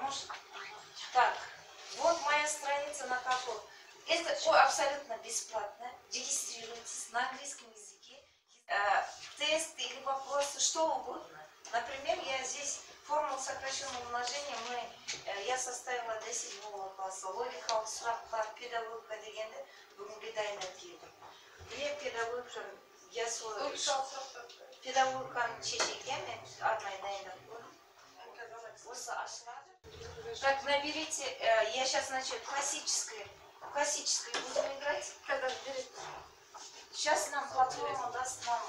Может? Так, вот моя страница на капот. Это абсолютно бесплатно. Регистрируйтесь на английском языке. Тесты или вопросы, что угодно. Например, я здесь формулу сокращенного умножения я составила до 7 класса. Логикалық сұрақтар, педагогика дегенде бүгінге дайындап келдім. Міне я свой педагогиканы шешеге мен арнайы дайындап қойдым. Осы ашылады. Так, наберите, я сейчас начну классическое будем играть. Когда берете? Сейчас нам платформа даст нам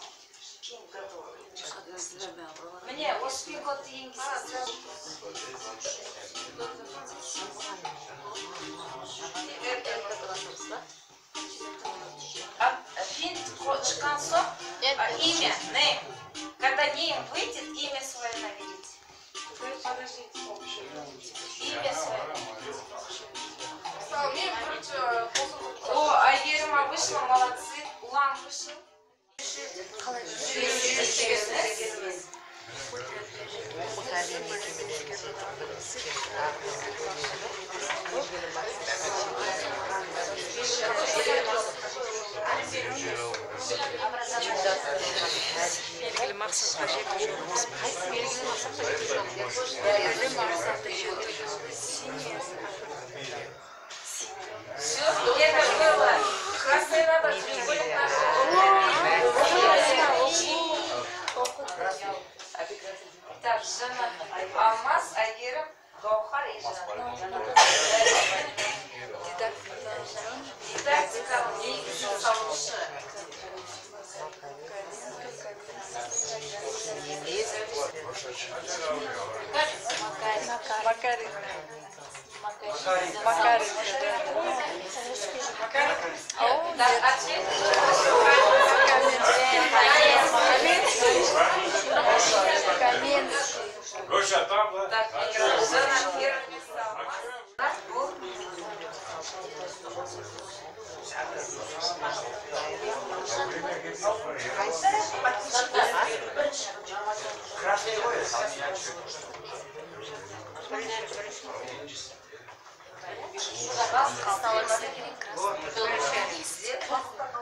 пин готовый. Мне успех от деньги. Пин шыққан соң, имя, name. Когда name выйдет, имя свое наберите. Имя свое. О, Айгерima вышла, молодцы. Улан вышел. Все, это было. Красный надо треугольник Так, Жана, Алмаз, Айгерим, Гаухар и Жана. Дидактика негізін салушы. Гоша там, да? Так, Жана первый писал.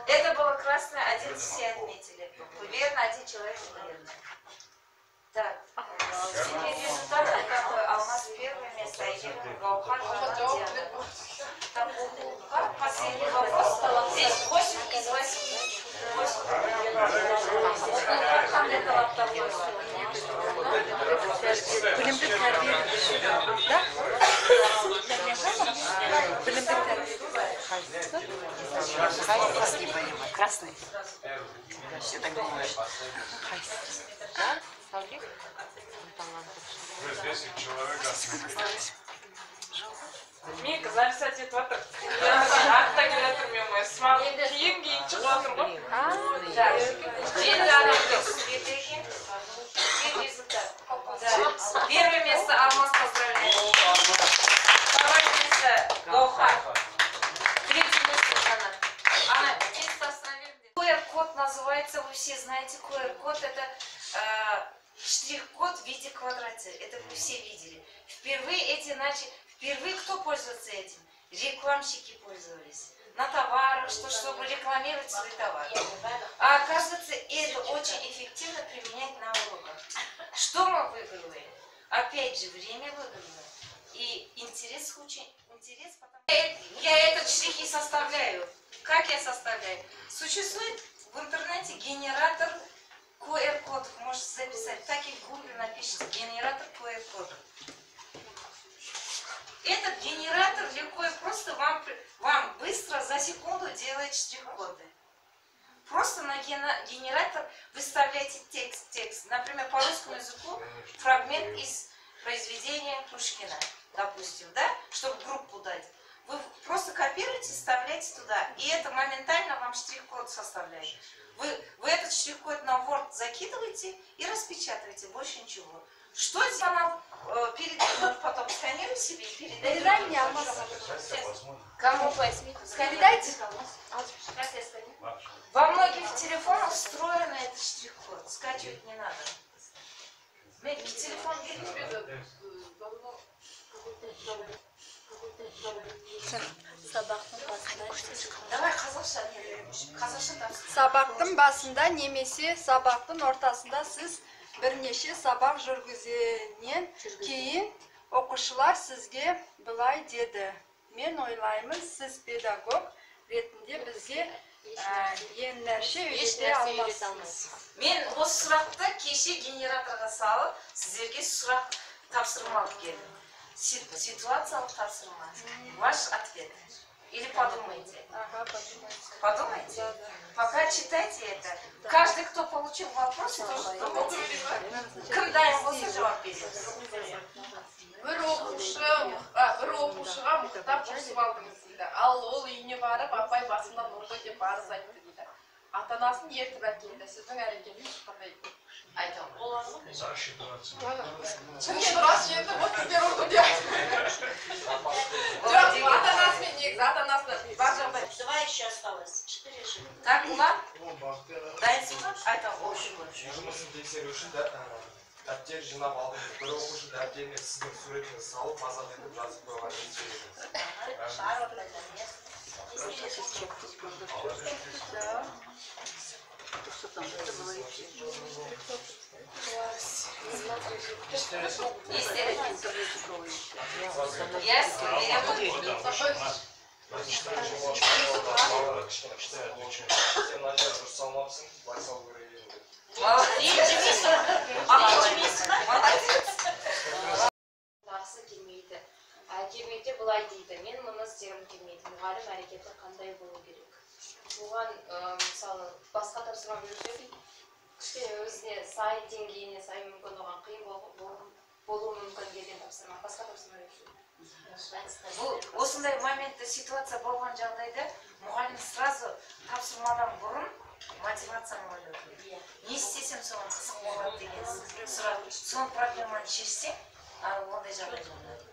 Это было красное, один все отметили. Верно, один человек верно. Так, теперь результаты такой. Алмаз первое место, Айгерим, Гаухар, Жана, так, как последний вопрос? Здесь 8 из 8. 8. Красный. Все так думаешь. Да? Савлик? 10 человек осталось. Мика, записать это вот так. Ақтан тұрмын ғой. Смағын кейін шығып отыр ғой. Первое место Алмаз, поздравляю. Второе место Гаухар. Третье место Жана. Место остановили. QR-код называется, вы все знаете, QR-код это штрих-код в виде квадрата. Это вы все видели. Впервые кто пользуется этим? Рекламщики пользовались. На товарах, чтобы рекламировать свои товары. А оказывается, это очень эффективно применять на уроках. Что мы выигрываем? Опять же, время выигрываем. И интерес очень... Я этот штрихи составляю. Как я составляю? Существует в интернете генератор QR-кодов. Можете записать. Так и в Google напишите. Генератор QR-кодов. Этот генератор легко и просто вам быстро за секунду делает штрих-коды. Просто на генератор выставляйте текст. Например, по русскому языку фрагмент из произведения Пушкина, допустим, да, чтобы группу дать. Вы просто копируете, вставляете туда, и это моментально вам штрих-код составляет. Вы этот штрих-код на Word закидываете и распечатываете, больше ничего. Что здесь она передает, потом сканирует себе и передает. Передай мне, Алмаз. Кому возьмите? Передайте. Во многих телефонах встроен этот штрих-код. Скачивать не надо. Телефон Давай қазақша қазақша тапсыр. Сабақтың басында немесе сабақтың ортасында сіз бірнеше сабақ жүргізгеннен кейін оқушылар сізге былай деді. Мен ойлаймын, сіз педагог ретінде бізге ең нәрсе үйрете алмайсыз. Мен осы сұрақты кеше генераторға салып, сіздерге сұрақ тапсырма алып келдім. Ситуациялық тапсырма. Ваш ответ. Или подумайте. Ага, подумайте. Подумайте. Пока читайте это. Каждый, кто получил вопрос, тоже думайте. Кім дайын болса жауап береді. Бір оқушыға мұқтап қосып алдыңыз дейді. Ал ол үйіне барып, апай басымнан ұрды деп арыз айтты дейді. Ата-анасын ертіп әкелді. Сіздің әрекетіңіз қандай? Айтамын. Болады ма? Шынымен рас енді, вот сіздер ұрды деп. Жоқ, ата-анасымен негізі, ата-анасына бар жағдай. Два еще осталось. 4 же. Так, Ұлан? Дайынсың ба? Айтамын. Жұмысын тексеру үшін дәптер жинап алдым. Бір оқушы дәптеріне сіздің суретіңізді салып, мазақ етіп жазып қойған Жақсы келмейді. Келмейді былай дейді. Мен мұны істегім келмейді. Мұғалім әрекеті қандай болу керек? Оған мысалы басқа тапсырма беруші кішкене өзіне сай деңгейіне сай мүмкін оған қиын болуы мүмкін келген тапсырма. Басқа тапсырма беруші. Осындай моментті ситуация болған жағдайда мұғалім сразу тапсырмадан бұрын мотивацияны ойлау керек. Не істесем соған қызық болады деген сұрақ. Соның проблеманы шешсең, ондай жағдай болмайды.